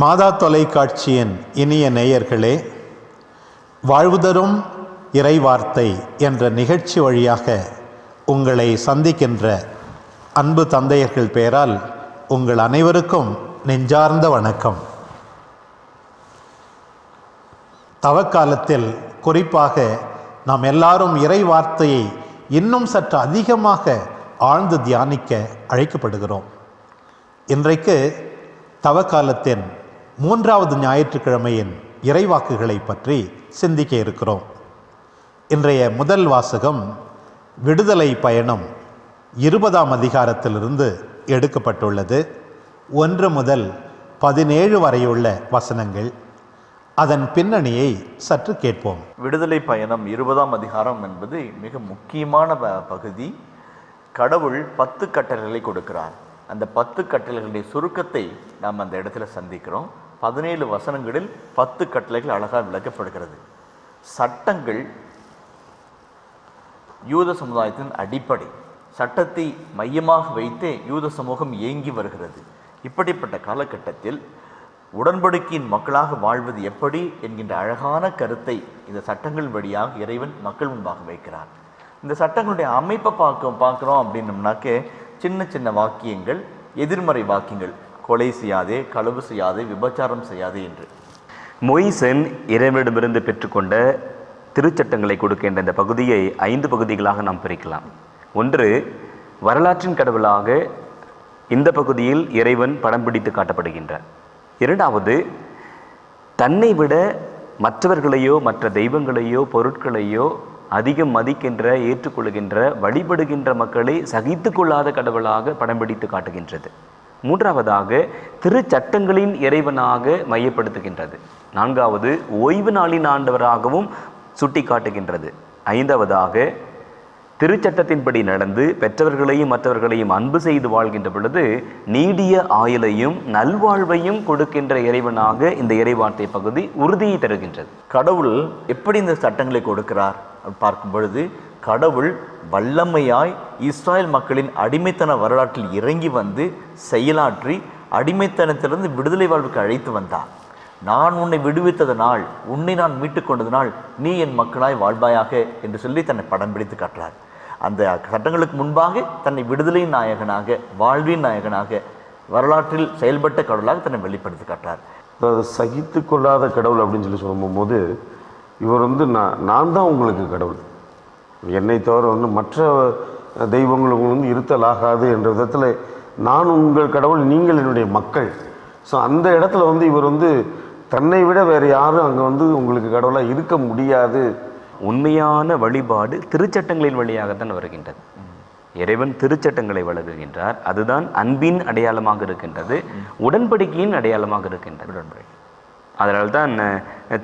மாதா தொலைக்காட்சியின் இனிய நேயர்களே, வாழ்வுதரும் இறைவார்த்தை என்ற நிகழ்ச்சி வழியாக உங்களை சந்திக்கின்ற அன்பு தந்தையர்கள் பெயரால் உங்கள் அனைவருக்கும் நெஞ்சார்ந்த வணக்கம். தவக்காலத்தில் குறிப்பாக நாம் எல்லாரும் இறை வார்த்தையை இன்னும் சற்று அதிகமாக ஆழ்ந்து தியானிக்க அழைக்கப்படுகிறோம். இன்றைக்கு தவக்காலத்தின் 3வது ஞாயிற்றுக்கிழமையின் இறைவாக்குகளை பற்றி சிந்திக்க இருக்கிறோம். இன்றைய முதல் வாசகம் விடுதலை பயணம் 20ஆம் அதிகாரத்திலிருந்து எடுக்கப்பட்டுள்ளது. 1 முதல் 17 வரையுள்ள வசனங்கள். அதன் பின்னணியை சற்று கேட்போம். விடுதலை பயணம் 20ஆம் அதிகாரம் என்பது மிக முக்கியமான பகுதி. கடவுள் 10 கட்டளைகளை கொடுக்கிறார். அந்த 10 கட்டளைகளுடைய சுருக்கத்தை நாம் அந்த இடத்துல சந்திக்கிறோம். 17 வசனங்களில் 10 கட்டளைகள் அழகாக விளக்கப்படுகிறது. சட்டங்கள் யூத சமுதாயத்தின் அடிப்படை. சட்டத்தை மையமாக வைத்தே யூத சமூகம் இயங்கி வருகிறது. இப்படிப்பட்ட காலகட்டத்தில் உடன்படிக்கையின் மக்களாக வாழ்வது எப்படி என்கின்ற அழகான கருத்தை இந்த சட்டங்கள் வழியாக இறைவன் மக்கள் முன்பாக வைக்கிறார். இந்த சட்டங்களுடைய அமைப்பை பார்க்குறோம் அப்படின்னம்னாக்க சின்ன சின்ன வாக்கியங்கள், எதிர்மறை வாக்கியங்கள். கொலை செய்யாதே, களவு செய்யாதே, விபச்சாரம் செய்யாதே என்று மோய்சன் இறைவனிடமிருந்து பெற்றுக்கொண்ட திருச்சட்டங்களை கொடுக்கின்ற இந்த பகுதியை 5 பகுதிகளாக நாம் பிரிக்கலாம். 1, வரலாற்றின் கடவுளாக இந்த பகுதியில் இறைவன் படம் பிடித்து காட்டப்படுகின்றார். 2வது, தன்னை விட மற்றவர்களையோ மற்ற தெய்வங்களையோ பொருட்களையோ அதிகம் மதிக்கின்ற, ஏற்றுக்கொள்கின்ற, வழிபடுகின்ற மக்களை சகித்து கொள்ளாத கடவுளாக படம் பிடித்து காட்டுகின்றது. 3வதாக, திருச்சட்டங்களின் இறைவனாக மையப்படுத்துகின்றது. 4வது, ஓய்வு நாளின் ஆண்டவராகவும் சுட்டி காட்டுகின்றது. 5வதாக, திருச்சட்டத்தின்படி நடந்து பெற்றவர்களையும் மற்றவர்களையும் அன்பு செய்து வாழ்கின்ற பொழுது நீடிய ஆயுளையும் நல்வாழ்வையும் கொடுக்கின்ற இறைவனாக இந்த இறைவார்த்தை பகுதி உறுதியை தருகின்றது. கடவுள் எப்படி இந்த சட்டங்களை கொடுக்கிறார் பார்க்கும் பொழுது, கடவுள் வல்லமையாய் இஸ்ராயல் மக்களின் அடிமைத்தன வரலாற்றில் இறங்கி வந்து செயலாற்றி அடிமைத்தனத்திலிருந்து விடுதலை வாழ்வுக்கு அழைத்து வந்தார். நான் உன்னை விடுவித்ததனால், உன்னை நான் மீட்டு கொண்டதனால் நீ என் மக்களாய் வாழ்வாயாக என்று சொல்லி தன்னை படம் பிடித்து காட்டுறார். அந்த சட்டங்களுக்கு முன்பாக தன்னை விடுதலையின் நாயகனாக, வாழ்வின் நாயகனாக, வரலாற்றில் செயல்பட்ட கடவுளாக தன்னை வெளிப்படுத்தி காட்டுறார். அதாவது சகித்து கொள்ளாத கடவுள் அப்படின்னு சொல்லி சொல்லும்போது, இவர் நான் தான் உங்களுக்கு கடவுள், என்னை தவிர மற்ற தெய்வங்களுக்கு இருத்தல் ஆகாது என்ற விதத்தில் நான் உங்கள் கடவுள், நீங்கள் என்னுடைய மக்கள். ஸோ அந்த இடத்துல இவர் தன்னை விட வேறு யாரும் அங்கே உங்களுக்கு கடவுளாக இருக்க முடியாது. உண்மையான வழிபாடு திருச்சட்டங்களின் வழியாகத்தான் வருகின்றது. இறைவன் திருச்சட்டங்களை வழங்குகின்றார். அதுதான் அன்பின் அடையாளமாக இருக்கின்றது, உடன்படிக்கையின் அடையாளமாக இருக்கின்றது. அதனால்தான்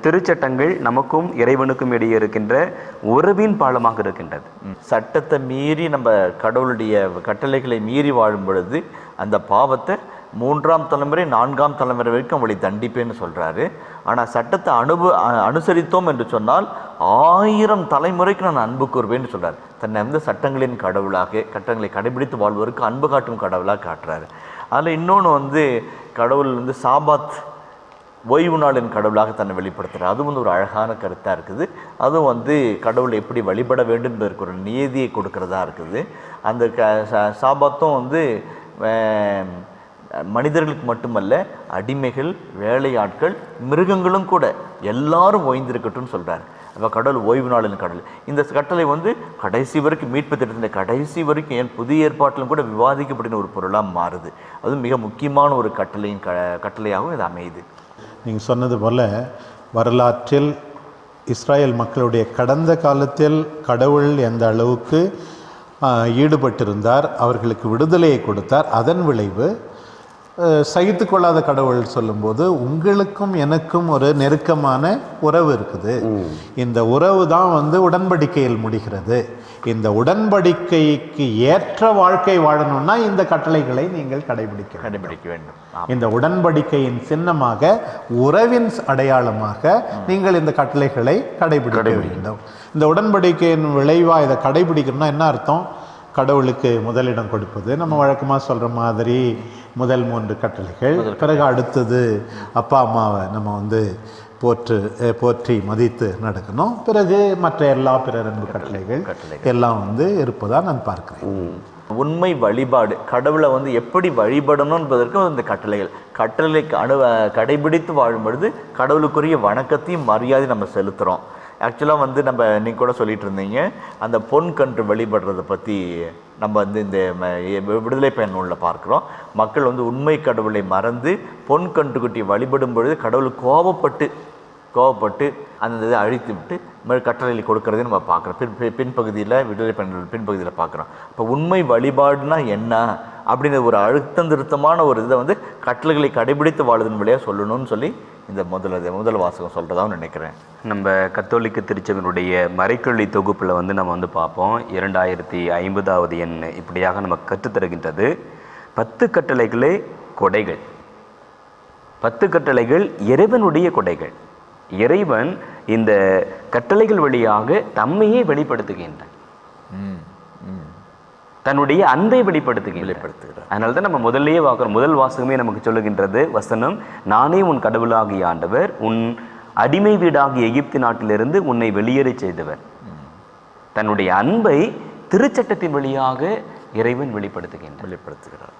திருச்சட்டங்கள் நமக்கும் இறைவனுக்கும் இடையே இருக்கின்ற உறவின் பாலமாக இருக்கின்றது. சட்டத்தை மீறி நம்ம கடவுளுடைய கட்டளைகளை மீறி வாழும் பொழுது அந்த பாவத்தை 3ஆம் தலைமுறை 4ஆம் தலைமுறை வரைக்கும் அவளை தண்டிப்பேன்னு சொல்கிறாரு. ஆனால் சட்டத்தை அனுசரித்தோம் என்று சொன்னால் 1000 தலைமுறைக்கு நான் அன்பு கூறுவேன்னு சொல்கிறார். தன்னை சட்டங்களின் கடவுளாக, சட்டங்களை கடைபிடித்து வாழ்வதற்கு அன்பு காட்டும் கடவுளாக காட்டுறாரு. அதில் இன்னொன்று கடவுள் சாபாத் ஓய்வு நாளின் கடவுளாக தன்னை வெளிப்படுத்துகிறார். அதுவும் ஒரு அழகான கருத்தாக இருக்குது. அதுவும் கடவுளை எப்படி வழிபட வேண்டும் என்பதற்கு ஒரு நியதியை கொடுக்கறதா இருக்குது. அந்த சாபாத்தும் மனிதர்களுக்கு மட்டுமல்ல, அடிமைகள், வேலையாட்கள், மிருகங்களும் கூட எல்லாரும் ஓய்ந்திருக்கட்டும்னு சொல்கிறார். அப்போ கடவுள் ஓய்வு நாளின் கடவுள். இந்த கட்டளை கடைசி வரைக்கும் மீட்பு திட்டத்தின் கடைசி வரைக்கும் ஏன் புதிய ஏற்பாட்டிலும் கூட விவாதிக்கப்படின ஒரு பொருளாக மாறுது. அதுவும் மிக முக்கியமான ஒரு கட்டளையாகவும் இது அமையுது. நீங்கள் சொன்னது போல் வரலாற்றில் இஸ்ராயல் மக்களுடைய கடந்த காலத்தில் கடவுள் எந்த அளவுக்கு ஈடுபட்டிருந்தார், அவர்களுக்கு விடுதலையை கொடுத்தார். அதன் விளைவு சகித்து கொள்ளாத கடவுள் சொல்லும்போது உங்களுக்கும் எனக்கும் ஒரு நெருக்கமான உறவு இருக்குது. இந்த உறவு தான் உடன்படிக்கையில் முடிகிறது. இந்த உடன்படிக்கைக்கு ஏற்ற வாழ்க்கை வாழணும்னா இந்த கட்டளைகளை நீங்கள் கடைபிடிக்க வேண்டும். இந்த உடன்படிக்கையின் சின்னமாக, உறவின் அடையாளமாக நீங்கள் இந்த கட்டளைகளை கடைபிடிக்க வேண்டும். இந்த உடன்படிக்கையின் விளைவாக இதை கடைபிடிக்கணும்னா என்ன அர்த்தம்? கடவுளுக்கு முதலிடம் கொடுப்பது, நம்ம வழக்கமாக சொல்கிற மாதிரி முதல் 3 கட்டளைகள். பிறகு அடுத்தது அப்பா அம்மாவை நம்ம வந்து போற்றி மதித்து நடக்கணும். பிறகு மற்ற எல்லா பிறரன்பு கட்டளைகள் எல்லாம் வந்து இருப்பதாக நான் பார்க்கிறேன். உண்மை வழிபாடு, கடவுளை வந்து எப்படி வழிபடணும் என்பதற்கு இந்த கட்டளை கடைபிடித்து வாழும் பொழுது கடவுளுக்குரிய வணக்கத்தையும் மரியாதை நம்ம செலுத்துகிறோம். ஆக்சுவலாக வந்து நீங்கள் கூட சொல்லிட்டு இருந்தீங்க, அந்த பொன் கன்று வழிபடுறதை பற்றி நம்ம வந்து இந்த விடுதலை பயன் நூலில் பார்க்குறோம். மக்கள் வந்து உண்மை கடவுளை மறந்து பொன் கன்றுக்குட்டி வழிபடும் பொழுது கடவுள் கோவப்பட்டு அந்த இதை அழித்து விட்டு கட்டளையில் கொடுக்கறதையும் நம்ம பார்க்குறோம். பின்பகுதியில் விடுதலை பயன் பின்பகுதியில் பார்க்குறோம். இப்போ உண்மை வழிபாடுனா என்ன அப்படின்ற ஒரு அழுத்தம் திருத்தமான ஒரு இதை வந்து கட்டளைகளை கடைபிடித்து வாழுதன் வழியாக சொல்லணும்னு சொல்லி இந்த முதல் வாசகம் சொல்கிறதாகவும் நினைக்கிறேன். நம்ம கத்தோலிக்க திருச்சபையினுடைய மறைக்கல்வி தொகுப்பில் வந்து நம்ம வந்து பார்ப்போம். 2050வது எண் இப்படியாக நமக்கு கற்றுத்தருகின்றது. 10 கட்டளைகளே கொடைகள். 10 கட்டளைகள் இறைவனுடைய கொடைகள். இறைவன் இந்த கட்டளைகள் வழியாக தம்மையே வெளிப்படுத்துகின்றான், தன்னுடைய அன்பை வெளிப்படுத்துகிறார். அதனால தான் நம்ம முதல்லயே பார்க்குறோம். முதல் வாசகமே நமக்கு சொல்லுகின்றது வசனம், நானே உன் கடவுளாகிய ஆண்டவர், உன் அடிமை வீடாகிய எகிப்து நாட்டிலிருந்து உன்னை வெளியேறச் செய்தவர். தன்னுடைய அன்பை திருச்சட்டத்தின் வழியாக இறைவன் வெளிப்படுத்துகிறார்.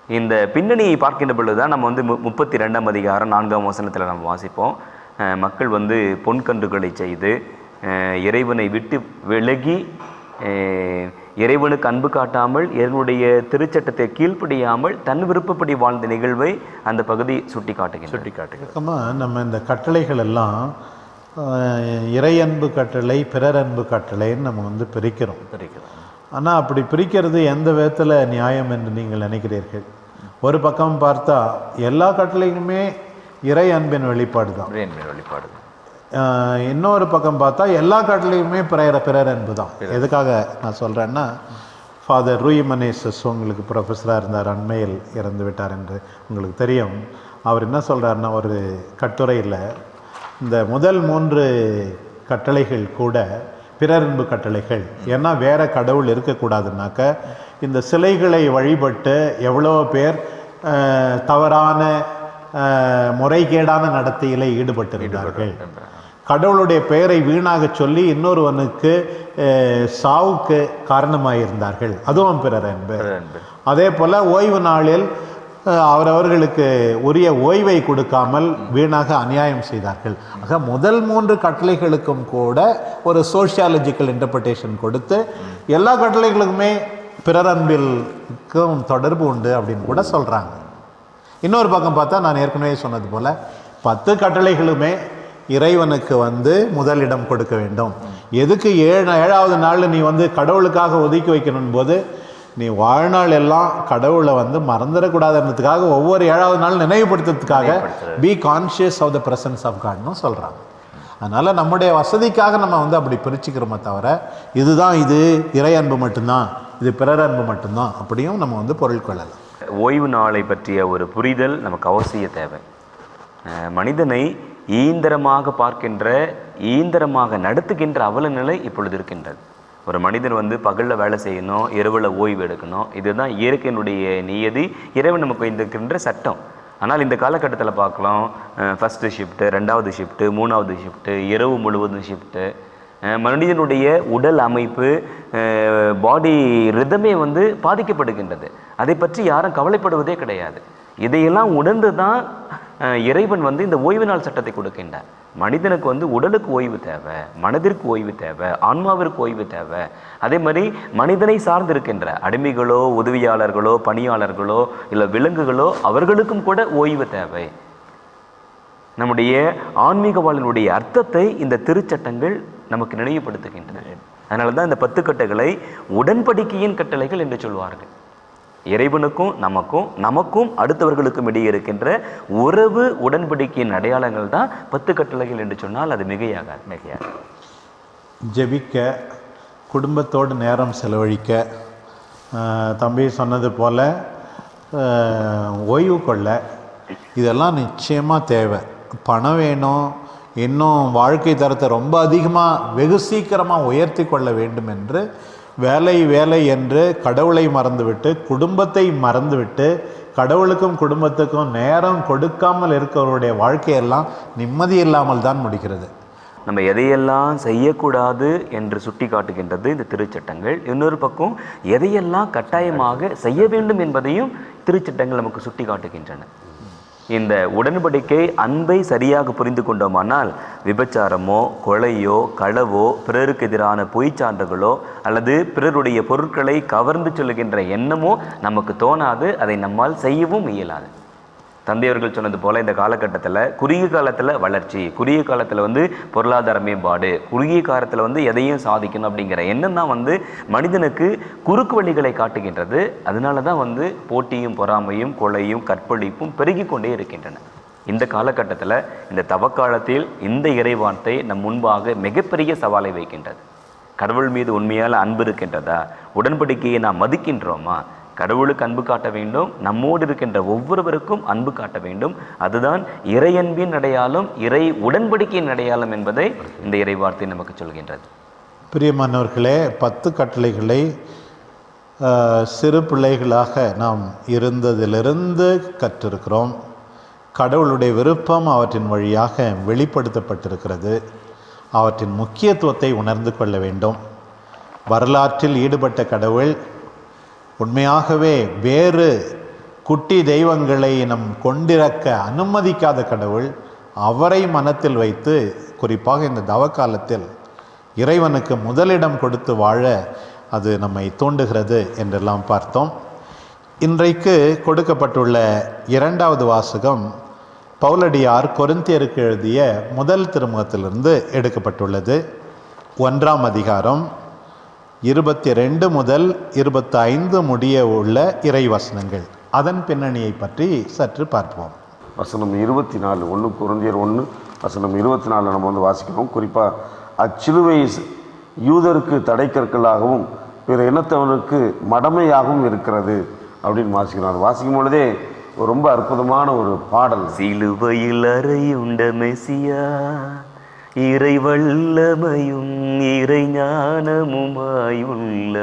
இந்த பின்னணியை பார்க்கின்ற பொழுதுதான் நம்ம வந்து 32ஆம் அதிகாரம் 4ஆம் வசனத்தில் நம்ம வாசிப்போம். மக்கள் வந்து பொன்கன்றுகளை செய்து இறைவனை விட்டு விலகி இறைவனுக்கு அன்பு காட்டாமல் இறைவனுடைய திருச்சட்டத்தை கீழ்ப்படியாமல் தன் விருப்பப்படி வாழ்ந்த நிகழ்வை அந்த பகுதி சுட்டி காட்டுகிறது. நம்ம இந்த கட்டளைகள் எல்லாம் இறை அன்பு கட்டளை, பிறர் அன்பு கட்டளைன்னு நம்ம வந்து பிரிக்கிறோம். ஆனால் அப்படி பிரிக்கிறது எந்த விதத்தில் நியாயம் என்று நீங்கள் நினைக்கிறீர்கள்? ஒரு பக்கம் பார்த்தா எல்லா கட்டளைகளுமே இறை அன்பின் வெளிப்பாடு தான். இன்னொரு பக்கம் பார்த்தா எல்லா கட்டளையுமே பிறர் அன்பு தான். எதுக்காக நான் சொல்கிறேன்னா, ஃபாதர் ரூய் மனேசஸ் உங்களுக்கு ப்ரொஃபஸராக இருந்தார், அண்மையில் இறந்து விட்டார் என்று உங்களுக்கு தெரியும். அவர் என்ன சொல்கிறாருன்னா, ஒரு கட்டுரையில் இந்த முதல் 3 கட்டளைகள் கூட பிறரன்பு கட்டளைகள். ஏன்னா வேறு கடவுள் இருக்கக்கூடாதுன்னாக்க இந்த சிலைகளை வழிபட்டு எவ்வளோ பேர் தவறான முறைகேடான நடத்தையில் ஈடுபட்டிருந்தார்கள். கடவுளுடைய பெயரை வீணாக சொல்லி இன்னொருவனுக்கு சாவுக்கு காரணமாயிருந்தார்கள். அதுவும் பிறர் அன்பு. அதே போல் ஓய்வு நாளில் அவரவர்களுக்கு உரிய ஓய்வை கொடுக்காமல் வீணாக அநியாயம் செய்தார்கள். ஆக முதல் 3 கட்டளைகளுக்கும் கூட ஒரு சோஷியாலஜிக்கல் இன்டர்பிரிட்டேஷன் கொடுத்து எல்லா கட்டளைகளுக்குமே பிறர் அன்பிற்கும் தொடர்பு உண்டு அப்படின்னு கூட சொல்கிறாங்க. இன்னொரு பக்கம் பார்த்தா நான் ஏற்கனவே சொன்னது போல் 10 கட்டளைகளுமே இறைவனுக்கு வந்து முதலிடம் கொடுக்க வேண்டும். எதுக்கு 7வது நாள் நீ வந்து கடவுளுக்காக ஒதுக்கி வைக்கணும் போது நீ வாழ்நாள் எல்லாம் கடவுளை வந்து மறந்துடக்கூடாதுன்றதுக்காக ஒவ்வொரு 7வது நாள் நினைவுபடுத்துறதுக்காக be conscious of the presence of காட்னு சொல்கிறாங்க. அதனால் நம்முடைய வசதிக்காக நம்ம வந்து அப்படி பிரிச்சுக்கிறோமே தவிர இதுதான் இது இறை அன்பு மட்டும்தான், இது பிறர் அன்பு மட்டும்தான் அப்படியும் நம்ம வந்து பொருள் கொள்ளலாம். ஓய்வு நாளை பற்றிய ஒரு புரிதல் நமக்கு அவசிய தேவை. மனிதனை ஈந்திரமாக பார்க்கின்ற, ஈந்திரமாக நடத்துகின்ற அவல நிலை இப்பொழுது இருக்கின்றது. ஒரு மனிதன் வந்து பகலில் வேலை செய்யணும், இரவில் ஓய்வு எடுக்கணும். இதுதான் இயற்கையினுடைய நியதி, இறைவன் நமக்கு இருக்கின்ற சட்டம். ஆனால் இந்த காலகட்டத்தில் பார்க்கலாம், ஃபஸ்ட்டு ஷிஃப்ட்டு, 2வது ஷிஃப்ட்டு, 3வது ஷிஃப்ட்டு, இரவு முழுவதும் ஷிஃப்ட்டு. மனிதனுடைய உடல் அமைப்பு, பாடி ரிதமே வந்து பாதிக்கப்படுகின்றது. அதை பற்றி யாரும் கவலைப்படுவதே கிடையாது. இதையெல்லாம் உணர்ந்து தான் இறைவன் வந்து இந்த ஓய்வு நாள் சட்டத்தை கொடுக்கின்றார். மனிதனுக்கு வந்து உடலுக்கு ஓய்வு தேவை, மனதிற்கு ஓய்வு தேவை, ஆன்மாவிற்கு ஓய்வு தேவை. அதே மாதிரி மனிதனை சார்ந்திருக்கின்ற அடிமைகளோ, உதவியாளர்களோ, பணியாளர்களோ, இல்லை விலங்குகளோ, அவர்களுக்கும் கூட ஓய்வு தேவை. நம்முடைய ஆன்மீக வாழ்வினுடைய அர்த்தத்தை இந்த திருச்சட்டங்கள் நமக்கு நினைவுபடுத்துகின்றன. அதனால தான் இந்த 10 கட்டளைகளை உடன்படிக்கையின் கட்டளைகள் என்று சொல்வார்கள். இறைவனுக்கும் நமக்கும் அடுத்தவர்களுக்கும் இடையே இருக்கின்ற உறவு உடன்படிக்கையின் அடையாளங்கள் தான் 10 கட்டளைகள் என்று சொன்னால் அது மிகையாக. ஜெபிக்க, குடும்பத்தோடு நேரம் செலவழிக்க, தம்பி சொன்னது போல் ஓய்வு கொள்ள, இதெல்லாம் நிச்சயமாக தேவை. பணம் வேணும், இன்னும் வாழ்க்கை தரத்தை ரொம்ப அதிகமாக வெகு சீக்கிரமாக உயர்த்தி கொள்ள வேண்டும் என்று வேலை வேலை என்று கடவுளை மறந்துவிட்டு, குடும்பத்தை மறந்துவிட்டு, கடவுளுக்கும் குடும்பத்துக்கும் நேரம் கொடுக்காமல் இருக்கிறவருடைய வாழ்க்கையெல்லாம் நிம்மதி இல்லாமல் தான் முடிகிறது. நம்ம எதையெல்லாம் செய்யக்கூடாது என்று சுட்டி காட்டுகின்றது இந்த திருச்சட்டங்கள். இன்னொரு பக்கம் எதையெல்லாம் கட்டாயமாக செய்ய வேண்டும் என்பதையும் திருச்சட்டங்கள் நமக்கு சுட்டி காட்டுகின்றன. இந்த உடன்படிக்கை அன்பை சரியாக புரிந்து கொண்டோமானால் விபச்சாரமோ, கொலையோ, களவோ, பிறருக்கு எதிரான பொய் சான்றுகளோ அல்லது பிறருடைய பொருட்களை கவர்ந்து செல்லுகின்ற எண்ணமோ நமக்கு தோணாது. அதை நம்மால் செய்யவும் இயலாது. தந்தையர்கள் சொன்னது போல இந்த காலகட்டத்தில் குறுகிய காலத்தில் வளர்ச்சி, குறுகிய காலத்தில் பொருளாதார மேம்பாடு, குறுகிய காலத்தில் எதையும் சாதிக்கணும் அப்படிங்கிற எண்ணம் தான் மனிதனுக்கு குறுக்கு வழிகளை காட்டுகின்றது. அதனால தான் போட்டியும் பொறாமையும் கொலையும் கற்பழிப்பும் பெருகி கொண்டே இருக்கின்றன. இந்த காலகட்டத்தில் இந்த தவக்காலத்தில் இந்த இறைவார்த்தை நம் முன்பாக மிகப்பெரிய சவாலை வைக்கின்றது. கடவுள் மீது உண்மையால் அன்பு இருக்கின்றதா? உடன்படிக்கையை நாம் மதிக்கின்றோமா? கடவுளுக்கு அன்பு காட்ட வேண்டும், நம்மோடு இருக்கின்ற ஒவ்வொருவருக்கும் அன்பு காட்ட வேண்டும். அதுதான் இறையன்பின் அடையாளம், இறை உடன்படிக்கையின் அடையாளம் என்பதை இந்த இறைவார்த்தை நமக்கு சொல்கின்றது. பிரியமானவர்களே, 10 கட்டளைகளை சிறு பிள்ளைகளாக நாம் இருந்ததிலிருந்து கற்றிருக்கிறோம். கடவுளுடைய விருப்பம் அவற்றின் வழியாக வெளிப்படுத்தப்பட்டிருக்கிறது. அவற்றின் முக்கியத்துவத்தை உணர்ந்து கொள்ள வேண்டும். வரலாற்றில் ஈடுபட்ட கடவுள் உண்மையாகவே வேறு குட்டி தெய்வங்களை நம் கொண்டிருக்க அனுமதிக்காத கடவுள். அவரை மனத்தில் வைத்து குறிப்பாக இந்த தவக்காலத்தில் இறைவனுக்கு முதலிடம் கொடுத்து வாழ அது நம்மை தூண்டுகிறது என்றெல்லாம் பார்த்தோம். இன்றைக்கு கொடுக்கப்பட்டுள்ள 2வது வாசகம் பவுலடியார் கொரிந்தியருக்கு எழுதிய முதல் திருமுகத்திலிருந்து எடுக்கப்பட்டுள்ளது. 1ஆம் அதிகாரம் 22 முதல் 25 முடிய உள்ள இறைவசனங்கள். அதன் பின்னணியை பற்றி சற்று பார்ப்போம். வசனம் 24, 1 கொரிந்தியர் 1 வசனம் 24 நம்ம வாசிக்கிறோம். குறிப்பாக அச்சிலுவை யூதருக்கு தடைக்கற்களாகவும் பிற இனத்தவனுக்கு மடமையாகவும் இருக்கிறது அப்படின்னு வாசிக்கிறோம். அது வாசிக்கும் பொழுதே ரொம்ப அற்புதமான ஒரு பாடல். சிலுவையில் அறையுண்ட மெசியா, இறை வல்லமையும் இறை ஞானமுமாயுள்ள.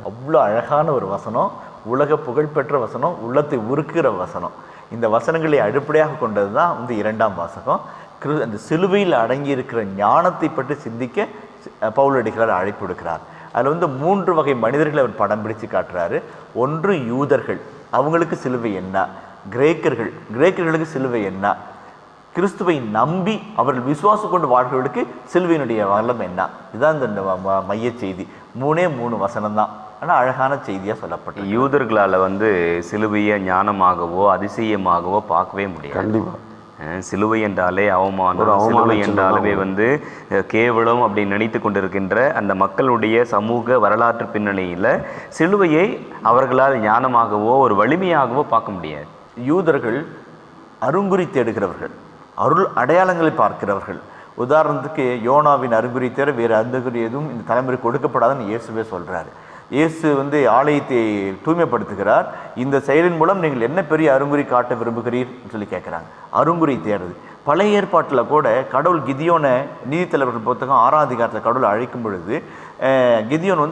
அவ்வளோ அழகான ஒரு வசனம், உலக புகழ்பெற்ற வசனம், உள்ளத்தை உருக்குகிற வசனம். இந்த வசனங்களை அடிப்படையாக கொண்டது தான் 2ஆம் வாசகம். அந்த சிலுவையில் அடங்கி இருக்கிற ஞானத்தை பற்றி சிந்திக்க பவுலடிகளார் அழைப்பு விடுக்கிறார். அதில் 3 வகை மனிதர்களை அவர் படம் பிடிச்சு காட்டுறாரு. ஒன்று யூதர்கள், அவங்களுக்கு சிலுவை என்ன? கிரேக்கர்களுக்கு சிலுவை என்ன? கிறிஸ்துவை நம்பி அவர்கள் விசுவாசம் கொண்டு வாழ்கிறவர்களுக்கு சிலுவையினுடைய வல்லம் என்ன? இதுதான் இந்த மைய செய்தி. 3 வசனம் தான், ஆனால் அழகான செய்தியாக சொல்லப்பட்டது. யூதர்களால் சிலுவையை ஞானமாகவோ அதிசயமாகவோ பார்க்கவே முடியாது. கண்டிப்பாக சிலுவை என்றாலே அவமானம், சிலுவை என்றாலுமே கேவலம் அப்படி நினைத்து கொண்டிருக்கின்ற அந்த மக்களுடைய சமூக வரலாற்று பின்னணியில் சிலுவையை அவர்களால் ஞானமாகவோ ஒரு வலிமையாகவோ பார்க்க முடியாது. யூதர்கள் அருங்குறி தேடுகிறவர்கள், அருள் அடையாளங்களை பார்க்கிறவர்கள். உதாரணத்துக்கு யோனாவின் அருங்குறி தேட வேறு அருங்குறி எதுவும் இந்த தலைமுறை கொடுக்கப்படாதுன்னு இயேசுவே சொல்கிறாரு. இயேசு ஆலயத்தை தூய்மைப்படுத்துகிறார். இந்த செயலின் மூலம் நீங்கள் என்ன பெரிய அருங்குறி காட்ட விரும்புகிறீர்னு சொல்லி கேட்குறாங்க. அருங்குறி தேடுறது பழைய ஏற்பாட்டில் கூட கடவுள் கிதியோனை, நீதித்தலைவர்கள் புத்தகம் 6ஆம் அதிகாரத்தில் கடவுள் அழைக்கும் பொழுது கிதியோன்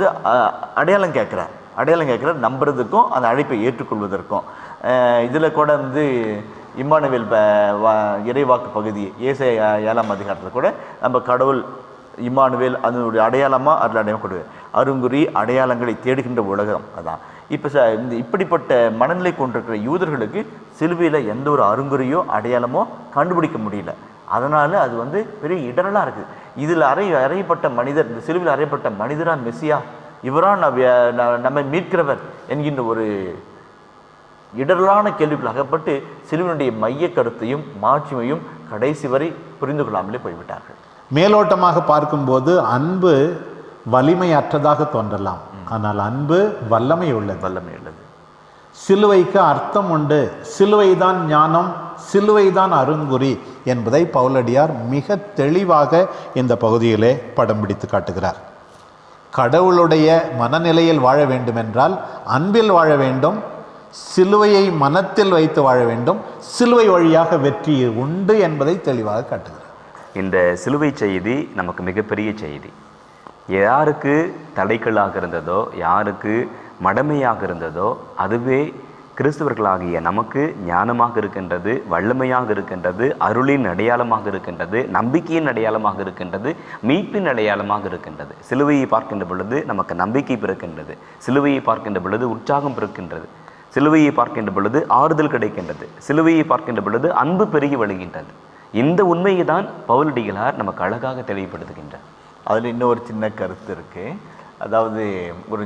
அடையாளம் கேட்குறார் நம்புறதுக்கும் அந்த அழைப்பை ஏற்றுக்கொள்வதற்கும். இதில் கூட இம்மானுவேல் இறைவாக்கு பகுதி ஏசாயா 7ஆம் அதிகாரத்தில் கூட நம்ம கடவுள் இம்மானுவேல் அதனுடைய அடையாளமாக அதில் அடையாளம் கொடுவார். அருங்குறி அடையாளங்களை தேடுகின்ற உலகம் அதான். இப்போ இப்படிப்பட்ட மனநிலை கொண்டிருக்கிற யூதர்களுக்கு சிலுவையில் எந்த ஒரு அருங்குறியோ அடையாளமோ கண்டுபிடிக்க முடியல. அதனால் அது பெரிய இடரலாக இருக்குது. இதில் அறையப்பட்ட மனிதர், இந்த சிலுவையில் அறையப்பட்ட மனிதரா மெசியா, இவரா நம்மை மீட்கிறவர் என்கின்ற ஒரு இடரலான கேள்விகள் அகப்பட்டு சிலுவையினுடைய மைய கருத்தையும் மாட்சிமையும் கடைசி வரை புரிந்து கொள்ளாமலே போய்விட்டார்கள். மேலோட்டமாக பார்க்கும்போது அன்பு வலிமையற்றதாக தோன்றலாம், ஆனால் அன்பு வல்லமை உள்ளது. சிலுவைக்கு அர்த்தம் உண்டு. சிலுவைதான் ஞானம், சிலுவைதான் அருங்குறி என்பதை பவுலடியார் மிக தெளிவாக இந்த பகுதியிலே படம் பிடித்து காட்டுகிறார். கடவுளுடைய மனநிலையில் வாழ வேண்டுமென்றால் அன்பில் வாழ வேண்டும், சிலுவையை மனத்தில் வைத்து வாழ வேண்டும், சிலுவை வழியாக வெற்றி உண்டு என்பதை தெளிவாக காட்டுகிறார். இந்த சிலுவை செய்தி நமக்கு மிகப்பெரிய செய்தி. யாருக்கு தடைக்கல்லாக இருந்ததோ, யாருக்கு மடமையாக இருந்ததோ, அதுவே கிறிஸ்தவர்களாகிய நமக்கு ஞானமாக இருக்கின்றது, வல்லமையாக இருக்கின்றது, அருளின் அடையாளமாக இருக்கின்றது, நம்பிக்கையின் அடையாளமாக இருக்கின்றது, மீட்பின் அடையாளமாக இருக்கின்றது. சிலுவையை பார்க்கின்ற பொழுது நமக்கு நம்பிக்கை பிறக்கின்றது, சிலுவையை பார்க்கின்ற பொழுது உற்சாகம் பிறக்கின்றது, சிலுவையை பார்க்கின்ற பொழுது ஆறுதல் கிடைக்கின்றது, சிலுவையை பார்க்கின்ற பொழுது அன்பு பெருகி வழிகின்றது. இந்த உண்மையை தான் பவுலடிகளார் நமக்கு அழகாக தெளிவுபடுத்துகின்றார். அதில் இன்னொரு சின்ன கருத்து இருக்கு. அதாவது ஒரு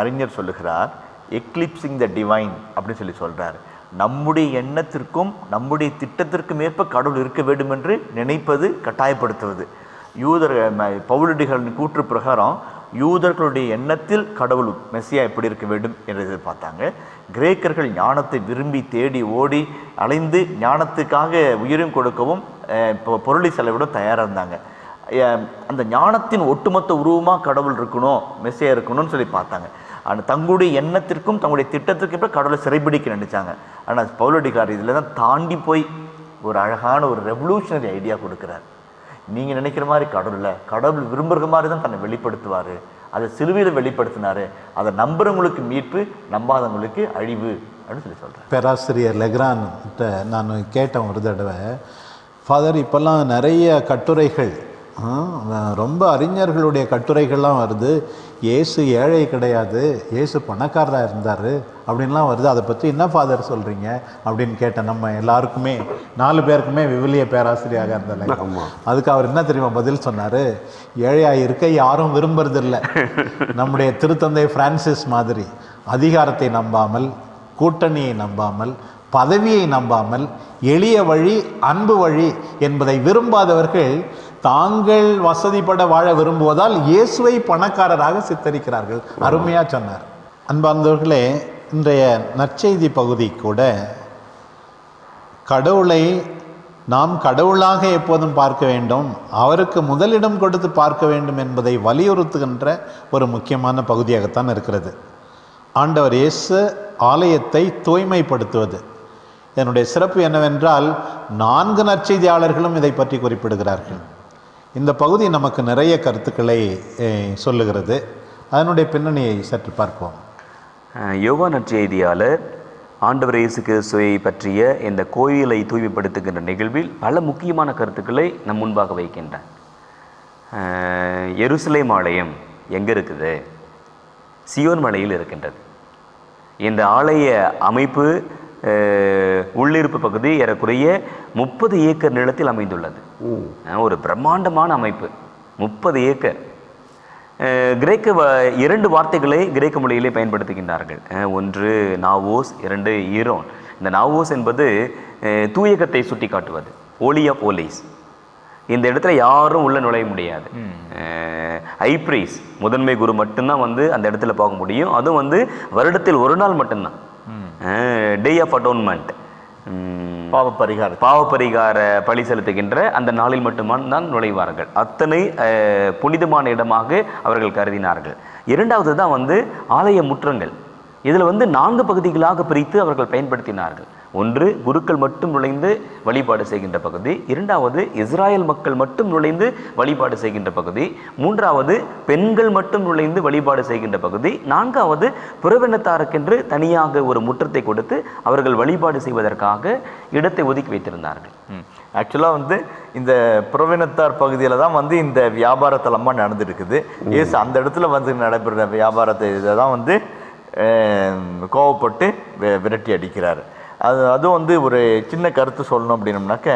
அறிஞர் சொல்லுகிறார், எக்லிப்சிங் த டிவைன் அப்படின்னு சொல்லி சொல்றார். நம்முடைய எண்ணத்திற்கும் நம்முடைய திட்டத்திற்கும் ஏற்ப கடவுள் இருக்க வேண்டும் என்று நினைப்பது, கட்டாயப்படுத்துவது. பவுலடிகளின் கூற்று பிரகாரம் யூதர்களுடைய எண்ணத்தில் கடவுள் மெஸ்ஸியா எப்படி இருக்க வேண்டும் என்று எதிர்பார்த்தாங்க. கிரேக்கர்கள் ஞானத்தை விரும்பி தேடி ஓடி அலைந்து ஞானத்துக்காக உயிரும் கொடுக்கவும் பொருளை செலவிட தயாராக இருந்தாங்க. அந்த ஞானத்தின் ஒட்டுமொத்த உருவமாக கடவுள் இருக்கணும், மெஸ்ஸியா இருக்கணும்னு சொல்லி பார்த்தாங்க. ஆனால் தங்களுடைய எண்ணத்திற்கும் தங்களுடைய திட்டத்திற்கும் இப்போ கடவுளை சிறைபிடிக்க நினைச்சாங்க. ஆனால் பவுலடிகளார் இதில் தான் தாண்டி போய் ஒரு அழகான ஒரு ரெவல்யூஷனரி ஐடியா கொடுக்குறார். நீங்கள் நினைக்கிற மாதிரி கடவுள் விரும்புகிற மாதிரி தான் தன்னை வெளிப்படுத்துவார். அதை சிலுவையில் வெளிப்படுத்தினார். அதை நம்புறவங்களுக்கு மீட்பு, நம்பாதவங்களுக்கு அழிவு அப்படின்னு சொல்லி சொல்கிறேன். பேராசிரியர் லெக்ரான் நான் கேட்டேன் ஒரு தடவை, ஃபாதர் இப்போல்லாம் நிறைய கட்டுரைகள், ரொம்ப அறிஞர்களுடைய கட்டுரைகள்லாம் வருது, இயேசு ஏழை கிடையாது, இயேசு பணக்காரராக இருந்தார் அப்படின்லாம் வருது, அதை பற்றி என்ன ஃபாதர் சொல்கிறீங்க அப்படின்னு கேட்டேன். நம்ம எல்லாருக்குமே 4 பேருக்குமே விவிலிய பேராசிரியராக இருந்தாங்க. அதுக்கு அவர் என்ன தெரியுமா பதில் சொன்னார்? ஏழையாக இருக்க யாரும் விரும்புறதில்லை. நம்முடைய திருத்தந்தை பிரான்சிஸ் மாதிரி அதிகாரத்தை நம்பாமல், கூட்டணியை நம்பாமல், பதவியை நம்பாமல், எளிய வழி, அன்பு வழி என்பதை விரும்பாதவர்கள் தாங்கள் வசதிப்பட வாழ விரும்புவதால் இயேசுவை பணக்காரராக சித்தரிக்கிறார்கள். அருமையா சொன்னார். அன்பார்ந்தவர்களே, இன்றைய நற்செய்தி பகுதி கூட கடவுளை நாம் கடவுளாக எப்போதும் பார்க்க வேண்டும், அவருக்கு முதலிடம் கொடுத்து பார்க்க வேண்டும் என்பதை வலியுறுத்துகின்ற ஒரு முக்கியமான பகுதியாகத்தான் இருக்கிறது. ஆண்டவர் இயேசு ஆலயத்தை தூய்மைப்படுத்துவது. இதனுடைய சிறப்பு என்னவென்றால் 4 நற்செய்தியாளர்களும் இதை பற்றி குறிப்பிடுகிறார்கள். இந்த பகுதி நமக்கு நிறைய கருத்துக்களை சொல்லுகிறது. அதனுடைய பின்னணியை சற்று பார்ப்போம். யோவான் நற்செய்தியாளர் ஆண்டவர் இயேசு கிறிஸ்துவை பற்றிய இந்த கோயிலை தூய்மைப்படுத்துகின்ற நிகழ்வில் பல முக்கியமான கருத்துக்களை நம் முன்பாக வைக்கின்றார். எருசலேம் ஆலயம் எங்கே இருக்குது? சியோன் மலையில் இருக்கின்றது. இந்த ஆலய அமைப்பு உள்ளிருப்பு பகுதி ஏறக்குறைய 30 ஏக்கர் நிலத்தில் அமைந்துள்ளது. ஒரு பிரம்மாண்டமான அமைப்பு, 30 ஏக்கர். கிரேக்க 2 வார்த்தைகளை கிரேக்க மொழியிலே பயன்படுத்துகின்றார்கள். ஒன்று நாவோஸ், 2 ஈரோன். இந்த நாவோஸ் என்பது தூயகத்தை சுட்டி காட்டுவது, ஹோலி ஆஃப் ஹோலிஸ். இந்த இடத்துல யாரும் உள்ள நுழைய முடியாது. ஐப்ரீஸ், முதன்மை குரு மட்டும்தான் அந்த இடத்துல போக முடியும். அதுவும் வருடத்தில் ஒரு நாள் மட்டும்தான், டே ஆஃப் அட்டோன்மெண்ட், பாவப்பரிகார பலி செலுத்துகின்ற அந்த நாளில் மட்டும்தான் நுழைவார்கள். அத்தனை புனிதமான இடமாக அவர்கள் கருதினார்கள். 2வது தான் ஆலய முற்றங்கள். இதில் 4 பகுதிகளாக பிரித்து அவர்கள் பயன்படுத்தினார்கள். ஒன்று குருக்கள் மட்டும் நுழைந்து வழிபாடு செய்கின்ற பகுதி, 2வது இஸ்ராயல் மக்கள் மட்டும் நுழைந்து வழிபாடு செய்கின்ற பகுதி, 3வது பெண்கள் மட்டும் நுழைந்து வழிபாடு செய்கின்ற பகுதி, 4வது புறவினத்தாருக்கென்று தனியாக ஒரு முற்றத்தை கொடுத்து அவர்கள் வழிபாடு செய்வதற்காக இடத்தை ஒதுக்கி வைத்திருந்தார்கள். ஆக்சுவலாக இந்த புறவினத்தார் பகுதியில் தான் இந்த வியாபார தலமாக நடந்துருக்குது. ஏசு அந்த இடத்துல நடைபெறுற வியாபாரத்தை இதை தான் கோவப்பட்டு விரட்டி அடிக்கிறார். அதுவும் ஒரு சின்ன கருத்து சொல்லணும் அப்படின்னம்னாக்க,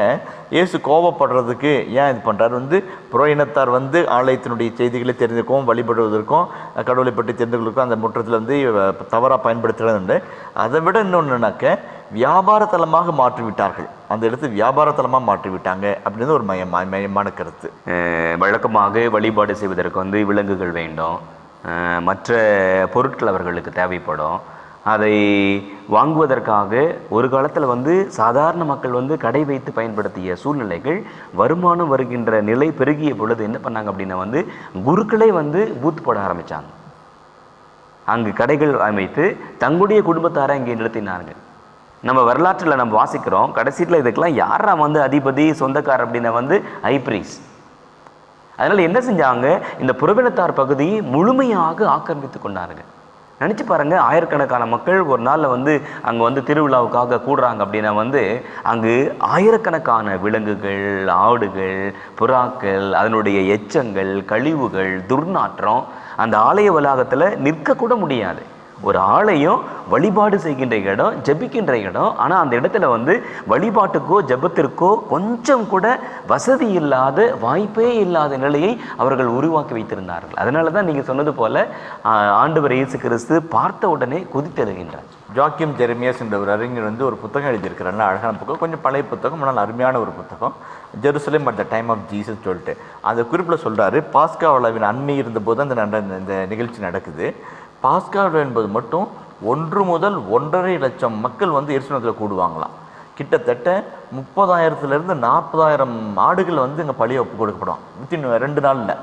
இயேசு கோபப்படுறதுக்கு ஏன் இது பண்ணுறாரு? புற இனத்தார் ஆலயத்தினுடைய செய்திகளை தெரிஞ்சுக்கவும், வழிபடுவதற்கும், கடவுளை பற்றி தெரிந்து கொள்வதற்கும் அந்த முற்றத்தில் தவறாக பயன்படுத்துறது. அதை விட இன்னொன்றுனாக்க, வியாபார தலமாக மாற்றிவிட்டார்கள். அந்த இடத்து வியாபார தலமாக மாற்றிவிட்டாங்க அப்படின்னு ஒரு மையமான கருத்து. வழக்கமாக வழிபாடு செய்வதற்கு விலங்குகள் வேண்டும், மற்ற பொருட்கள் அவர்களுக்கு தேவைப்படும். அதை வாங்குவதற்காக ஒரு காலத்தில் சாதாரண மக்கள் கடை வைத்து பயன்படுத்திய சூழ்நிலைகள், வருமானம் வருகின்ற நிலை பெருகிய பொழுது என்ன பண்ணாங்க அப்படின்னா குருக்களே பூத்து போட ஆரம்பித்தாங்க. அங்கு கடைகள் அமைத்து தங்களுடைய குடும்பத்தாரை அங்கே நிறுத்தினார்கள். நம்ம வரலாற்றில் நம்ம வாசிக்கிறோம், கடைசியில் இதுக்கெல்லாம் யாரா அதிபதி சொந்தக்காரர் அப்படின்னா ஐப்ரீஸ். அதனால் என்ன செஞ்சாங்க, இந்த புறவினத்தார் பகுதியை முழுமையாக ஆக்கிரமித்து கொண்டார்கள். நினச்சி பாருங்கள், ஆயிரக்கணக்கான மக்கள் ஒரு நாளில் வந்து அங்கே வந்து திருவிழாவுக்காக கூடுறாங்க அப்படின்னா வந்து அங்கு ஆயிரக்கணக்கான விலங்குகள், ஆடுகள், புறாக்கள், அதனுடைய எச்சங்கள், கழிவுகள், துர்நாற்றம் அந்த ஆலய வளாகத்தில் நிற்கக்கூட முடியாது. ஒரு ஆலயம் வழிபாடு செய்கின்ற இடம், ஜெபிக்கின்ற இடம். ஆனால் அந்த இடத்துல வந்து வழிபாட்டுக்கோ ஜெபத்திற்கோ கொஞ்சம் கூட வசதி இல்லாத, வாய்ப்பே இல்லாத நிலையை அவர்கள் உருவாக்கி வைத்திருந்தார்கள். அதனால தான் நீங்கள் சொன்னது போல ஆண்டவர் இயேசு கிறிஸ்து பார்த்த உடனே குதித்தெழுகின்றார். ஜாக்கிம் ஜெரமியாஸ் என்ற ஒரு அறிஞர் வந்து ஒரு புத்தகம் எழுதியிருக்கிறார். நல்ல அழகான புத்தகம், கொஞ்சம் பழைய புத்தகம், ஆனால் அருமையான ஒரு புத்தகம். Jerusalem at the time of Jesus சொல்லிட்டு அந்த குறிப்பில் சொல்கிறாரு, பாஸ்கா விழாவின் அண்மை இருந்தபோது இந்த நிகழ்ச்சி நடக்குது. பாஸ்கா விழா என்பது மட்டும் 1 முதல் 1.5 லட்சம் மக்கள் வந்து எருசலேமில் கூடுவாங்களாம். கிட்டத்தட்ட 30,000 to 40,000 ஆடுகள் வந்து இங்கே பலியை ஒப்பு கொடுக்கப்படும் வித்தின் 2 நாளில்.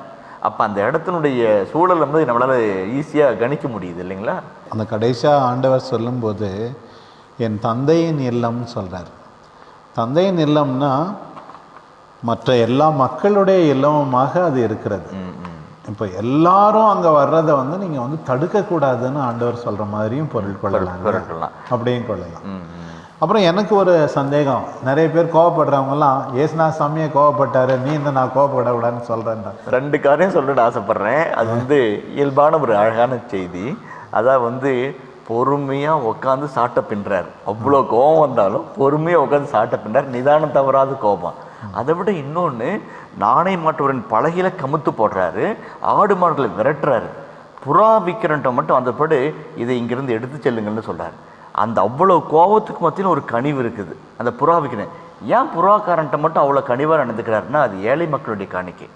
அப்போ அந்த இடத்தினுடைய சூழல் வந்து நம்மளால் ஈஸியாக கணிக்க முடியுது இல்லைங்களா? அந்த கடைசியாக ஆண்டவர் சொல்லும்போது என் தந்தையின் இல்லம்னு சொல்கிறார். தந்தையின் இல்லம்னா மற்ற எல்லா மக்களுடைய இல்லமுமாக அது இருக்கிறது. இப்போ எல்லாரும் அங்கே வர்றதை வந்து நீங்கள் வந்து தடுக்கக்கூடாதுன்னு ஆண்டவர் சொல்கிற மாதிரியும் பொருள் கொள்ளலாம், அப்படியும் கொள்ளலாம். அப்புறம் எனக்கு ஒரு சந்தேகம், நிறைய பேர் கோவப்படுறவங்கலாம் ஏசுனா சாமியை கோவப்பட்டாரு, நீ இந்த நான் கோவப்படக்கூடாதுன்னு சொல்கிறேன்டா. 2 காரையும் சொல்லிட்டு ஆசைப்பட்றேன். அது வந்து இயல்பான ஒரு அழகான செய்தி. அதான் வந்து பொறுமையாக உட்காந்து சாட்டை பின்னுறாரு. அவ்வளோ கோபம் வந்தாலும் பொறுமையாக உட்காந்து சாட்டை பின்னுறாரு, நிதானம் தவறாத கோபம். அதை விட இன்னொன்று, நாணை மாட்டுவரின் பலகையில கமுத்து போடுறாரு, ஆடு மாடுகளை விரட்டுறாரு. புறா விற்கிறன்ட்ட மட்டும் அந்த படு இதை இங்கிருந்து எடுத்து செல்லுங்கள்னு சொல்கிறார். அந்த அவ்வளோ கோபத்துக்கு மத்தியில் ஒரு கனிவு இருக்குது. அந்த புறா விற்கிறேன் ஏன் புறாக்காரன்ட்ட மட்டும் அவ்வளோ கனிவாக நடந்துக்கிறாருன்னா, அது ஏழை மக்களுடைய காணிக்கை.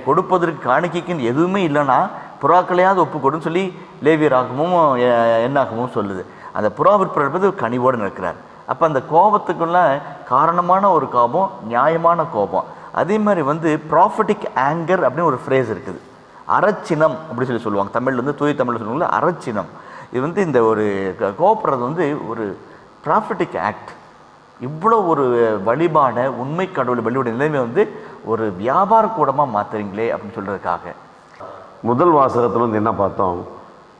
கொடுப்பதற்கு காணிக்கைக்குன்னு எதுவுமே இல்லைன்னா புறாக்களையாவது ஒப்பு கொடுன்னு சொல்லி லேவியராகமும் என்னாகமும் சொல்லுது. அந்த புறா விற்பது கனிவோடு நடக்கிறார். அப்போ அந்த கோபத்துக்குள்ள காரணமான ஒரு கோபம், நியாயமான கோபம். அதே மாதிரி வந்து ப்ராஃபட்டிக் ஆங்கர் அப்படின்னு ஒரு ஃப்ரேஸ் இருக்குது. அறச்சினம் அப்படி சொல்லுவாங்க தமிழில் வந்து, தூய தமிழில் சொல்லுவாங்கல்ல அறச்சினம். இது வந்து இந்த ஒரு கோபப்படுறது வந்து ஒரு ப்ராஃபட்டிக் ஆக்ட். இவ்வளோ ஒரு வழிபாட உண்மை கடவுள் வழிபாடு நிலைமை வந்து ஒரு வியாபார கூடமாக மாற்றுறீங்களே அப்படின்னு சொல்கிறதுக்காக. முதல் வாசகத்தில் வந்து என்ன பார்த்தோம்,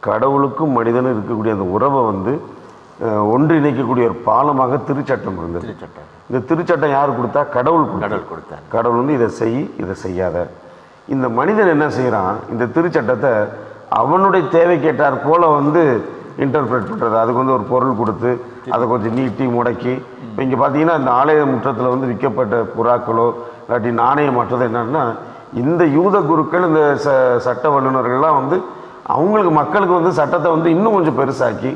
கடவுளுக்கும் மனிதனும் இருக்கக்கூடிய அந்த உறவை வந்து ஒன்றிணைக்கக்கூடிய ஒரு பாலமாக திருச்சட்டம் இருந்தது. இந்த திருச்சட்டம் யார் கொடுத்தா? கடவுள் கொடுத்தார். கடவுள் வந்து இதை செய், இதை செய்யாத. இந்த மனிதன் என்ன செய்கிறான், இந்த திருச்சட்டத்தை அவனுடைய தேவை கேட்டார் போல வந்து இன்டர்பிரேட் பண்ணுறது. அதுக்கு வந்து ஒரு பொருள் கொடுத்து அதை கொஞ்சம் நீட்டி முடக்கி. இப்போ இங்கே பார்த்தீங்கன்னா இந்த ஆலய முற்றத்தில் வந்து விற்கப்பட்ட புறாக்களோ இல்லாட்டி நாணயம் மற்றது என்னன்னா, இந்த யூத குருக்கள், இந்த சட்ட வல்லுநர்கள்லாம் வந்து அவங்களுக்கு மக்களுக்கு வந்து சட்டத்தை வந்து இன்னும் கொஞ்சம் பெருசாக்கி,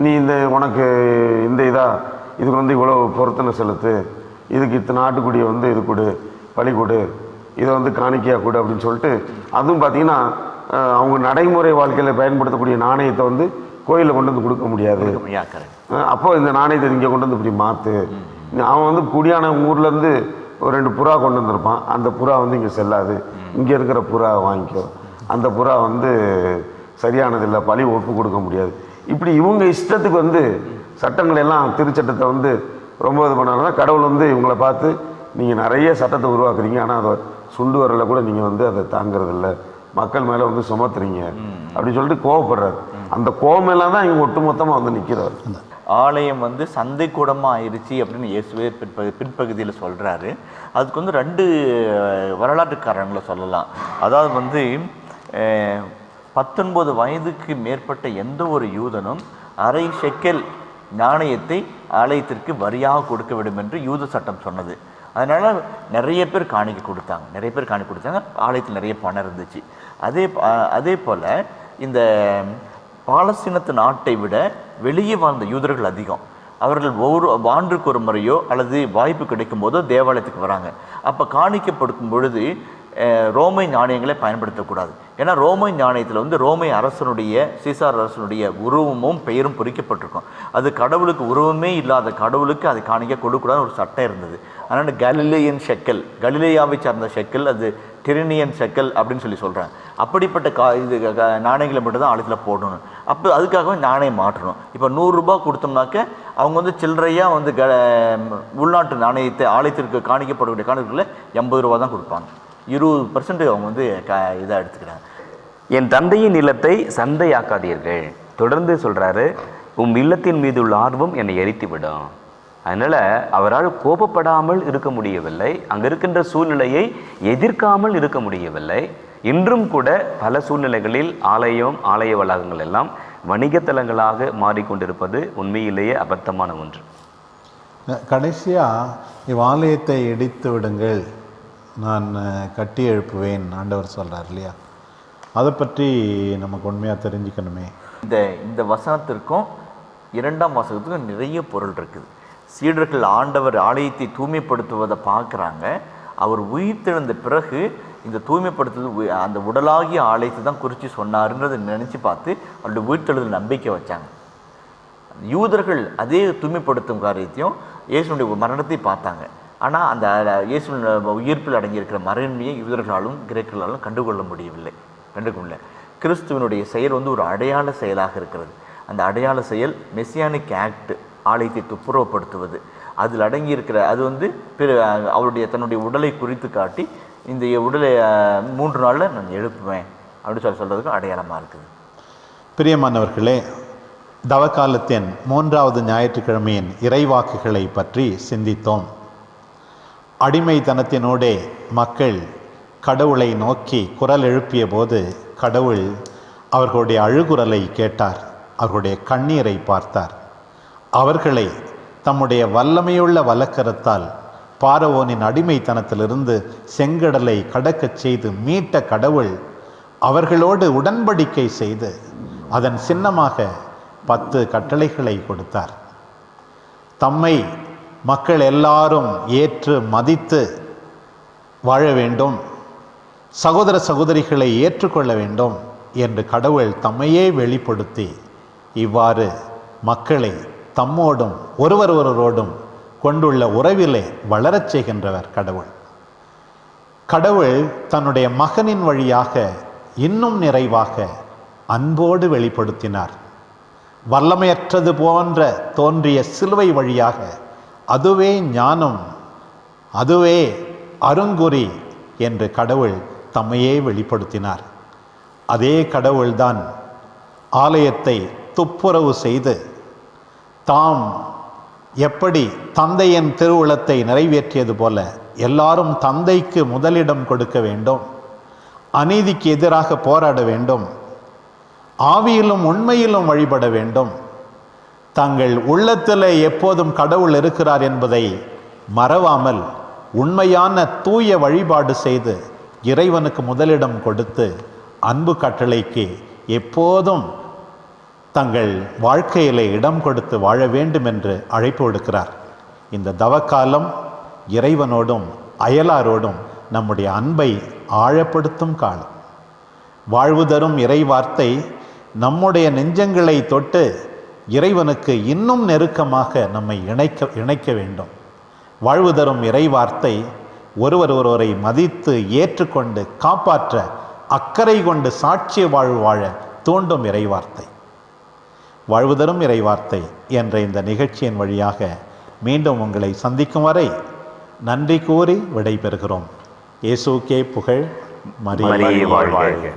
நீ இந்த உனக்கு இந்த இதுக்கு வந்து இவ்வளோ பொருத்தனை செலுத்து, இதுக்கு இத்தனை நாட்டுக்குடியை வந்து இது கொடு, பலி கொடு, இதை வந்து காணிக்கையாக கொடு அப்படின்னு சொல்லிட்டு, அதுவும் பார்த்தீங்கன்னா அவங்க நடைமுறை வாழ்க்கையில் பயன்படுத்தக்கூடிய நாணயத்தை வந்து கோயிலில் கொண்டு வந்து கொடுக்க முடியாது. அப்போ இந்த நாணயத்தை இங்கே கொண்டு வந்து இப்படி மாற்று. அவன் வந்து குடியான ஊர்லேருந்து ஒரு 2 புறா கொண்டு வந்திருப்பான், அந்த புறா வந்து இங்கே செல்லாது, இங்கே இருக்கிற புறா வாங்கிக்கோ, அந்த புறா வந்து சரியானதில்லை, பழி ஒப்பு கொடுக்க முடியாது. இப்படி இவங்க இஷ்டத்துக்கு வந்து சட்டங்கள் எல்லாம் திருச்சட்டத்தை வந்து ரொம்ப இது பண்ணாங்கன்னா, கடவுள் வந்து இவங்களை பார்த்து நீங்கள் நிறைய சட்டத்தை உருவாக்குறீங்க, ஆனால் அதை சுண்டு வரல கூட நீங்கள் வந்து அதை தாங்கிறதில்ல, மக்கள் மேலே வந்து சுமத்துறீங்க அப்படின்னு சொல்லிட்டு கோவப்படுறாரு. அந்த கோவமெல்லாம் தான் இவங்க ஒட்டுமொத்தமாக வந்து நிற்கிறார். ஆலயம் வந்து சந்தை கூடமாக ஆயிடுச்சு அப்படின்னு இயேசுவே பின்பகுதியில் சொல்கிறாரு. அதுக்கு வந்து 2 வரலாற்று காரணங்களை சொல்லலாம். அதாவது வந்து 19 வயதுக்கு மேற்பட்ட எந்த ஒரு யூதனும் அரை ஷெக்கெல் நாணயத்தை ஆலயத்திற்கு வரியாக கொடுக்க வேண்டும் என்று யூத சட்டம் சொன்னது. அதனால் நிறைய பேர் காணிக்கை கொடுத்தாங்க. ஆலயத்தில் நிறைய பணம் இருந்துச்சு. அதே போல் இந்த பாலஸ்தீனத்து நாட்டை விட வெளியே வாழ்ந்த யூதர்கள் அதிகம். அவர்கள் ஒவ்வொரு ஆண்டுக்கு ஒரு முறையோ அல்லது வாய்ப்பு கிடைக்கும் போதோ தேவாலயத்துக்கு வராங்க. அப்போ காணிக்கப்படுக்கும் பொழுது ரோமை நாணயங்களை பயன்படுத்தக்கூடாது. ஏன்னா ரோமை நாணயத்தில் வந்து ரோமை அரசனுடைய, சீசார் அரசனுடைய உருவமும் பெயரும் பொறிக்கப்பட்டிருக்கும். அது கடவுளுக்கு உருவமே இல்லாத கடவுளுக்கு அதை காணிக்க கொடுக்கூடாதுன்னு ஒரு சட்டம் இருந்தது. அதனால் கலிலேயன் ஷெக்கல், கலிலேயாவை சார்ந்த ஷெக்கல், அது டிரினியன் ஷெக்கல் அப்படின்னு சொல்கிறாங்க. அப்படிப்பட்ட இது நாணயங்களை மட்டும் தான் ஆலயத்தில் போடணும். அப்போ அதுக்காகவே நாணயம் மாற்றணும். இப்போ 100 ரூபாய் கொடுத்தோம்னாக்க அவங்க வந்து சில்லறையாக வந்து உள்நாட்டு நாணயத்தை ஆலயத்திற்கு காணிக்கப்படக்கூடிய காணிக்கையில் 80 ரூபா தான் கொடுப்பாங்க. 20% அவங்க வந்து இதாக எடுத்துக்கிறாங்க. என் தந்தையின் இல்லத்தை சந்தையாக்காதீர்கள். தொடர்ந்து சொல்றாரு, உம் இல்லத்தின் மீது உள்ள ஆர்வம் என்னை எரித்து விடும். அதனால அவரால் கோபப்படாமல் இருக்க முடியவில்லை, அங்க இருக்கின்ற சூழ்நிலையை எதிர்க்காமல் இருக்க முடியவில்லை. இன்றும் கூட பல சூழ்நிலைகளில் ஆலய வளாகங்கள் எல்லாம் வணிகத்தலங்களாக மாறிக்கொண்டிருப்பது உண்மையிலேயே அபத்தமான ஒன்று. கடைசியாக இவ்வாலயத்தை இடித்து விடுங்கள், நான் கட்டி எழுப்புவேன் ஆண்டவர் சொல்கிறார் இல்லையா? அதை பற்றி நமக்கு உண்மையாக தெரிஞ்சுக்கணுமே. இந்த வசனத்திற்கும் 2ஆம் வாசகத்துக்கும் நிறைய பொருள் இருக்குது. சீடர்கள் ஆண்டவர் ஆலயத்தை தூய்மைப்படுத்துவதை பார்க்குறாங்க. அவர் உயிர்த்தெழுந்த பிறகு இந்த தூய்மைப்படுத்துவது அந்த உடலாகிய ஆலயத்தை தான் குறித்து சொன்னாருன்றதை நினச்சி பார்த்து அவருடைய உயிர்த்தெழுதல் நம்பிக்கை வச்சாங்க. யூதர்கள் அதே தூய்மைப்படுத்தும் காரியத்தையும் இயேசுனுடைய மரணத்தை பார்த்தாங்க. ஆனால் அந்த இயேசுவின் உயிர்ப்பில் அடங்கியிருக்கிற மறைமையை யூதர்களாலும் கிரேக்கர்களாலும் கண்டுகொள்ள முடியவில்லை. கிறிஸ்துவனுடைய செயல் வந்து ஒரு அடையாள செயலாக இருக்கிறது. அந்த அடையாள செயல் மெசியானிக் ஆக்ட், ஆலயத்தை துப்புரவுப்படுத்துவது. அதில் அடங்கியிருக்கிற அது வந்து அவருடைய தன்னுடைய உடலை குறித்து காட்டி இந்த உடலை 3 நாளில் நான் எழுப்புவேன் அப்படின்னு சொல்கிறதுக்கு அடையாளமாக இருக்குது. பிரியமானவர்களே, தவக்காலத்தின் 3வது ஞாயிற்றுக்கிழமையின் இறைவாக்குகளை பற்றி சிந்தித்தோம். அடிமைத்தனத்தினோடே மக்கள் கடவுளை நோக்கி குரல் எழுப்பிய போது கடவுள் அவர்களுடைய அழுகுரலை கேட்டார், அவர்களுடைய கண்ணீரை பார்த்தார். அவர்களை தம்முடைய வல்லமையுள்ள வலக்கரத்தால் பாரவோனின் அடிமைத்தனத்திலிருந்து செங்கடலை கடக்கச் செய்து மீட்ட கடவுள் அவர்களோடு உடன்படிக்கை செய்து அதன் சின்னமாக 10 கட்டளைகளை கொடுத்தார். தம்மை மக்கள் எல்லாரும் ஏற்று மதித்து வாழ வேண்டும், சகோதர சகோதரிகளை ஏற்றுக்கொள்ள வேண்டும் என்று கடவுள் தம்மையே வெளிப்படுத்தி இவ்வாறு மக்களை தம்மோடும் ஒருவரோடும் கொண்டுள்ள உறவிலே வளரச் செய்கின்றவர் கடவுள். கடவுள் தன்னுடைய மகனின் வழியாக இன்னும் நிறைவாக அன்போடு வெளிப்படுத்தினார். வல்லமையற்றது போன்ற தோன்றிய சிலுவை வழியாக அதுவே ஞானம், அதுவே அருங்குறி என்று கடவுள் தம்மையே வெளிப்படுத்தினார். அதே கடவுள்தான் ஆலயத்தை துப்புரவு செய்து தாம் எப்படி தந்தையின் திருவுளத்தை நிறைவேற்றியது போல எல்லாரும் தந்தைக்கு முதலிடம் கொடுக்க வேண்டும், அநீதிக்கு எதிராக போராட வேண்டும், ஆவியிலும் உண்மையிலும் வழிபட வேண்டும், தங்கள் உள்ளத்தில் எப்போதும் கடவுள் இருக்கிறார் என்பதை மறவாமல் உண்மையான தூய வழிபாடு செய்து இறைவனுக்கு முதலிடம் கொடுத்து அன்பு கட்டளைக்கு எப்போதும் தங்கள் வாழ்க்கையிலே இடம் கொடுத்து வாழ வேண்டும் என்று அழைப்பு விடுக்கிறார். இந்த தவக்காலம் இறைவனோடும் அயலாரோடும் நம்முடைய அன்பை ஆழப்படுத்தும் காலம். வாழ்வு தரும் இறை வார்த்தை நம்முடைய நெஞ்சங்களை தொட்டு இறைவனுக்கு இன்னும் நெருக்கமாக நம்மை இணைக்க வேண்டும். வாழ்வு தரும் இறை வார்த்தை ஒருவரை மதித்து ஏற்றுக்கொண்டு காப்பாற்ற அக்கறை கொண்டு சாட்சிய வாழ்வு வாழ தூண்டும் இறைவார்த்தை. வாழ்வு தரும் இறைவார்த்தை என்ற இந்த நிகழ்ச்சியின் வழியாக மீண்டும் உங்களை சந்திக்கும் வரை நன்றி கூறி விடைபெறுகிறோம். இயேசுக்கே புகழ், மரியே வாழ்க.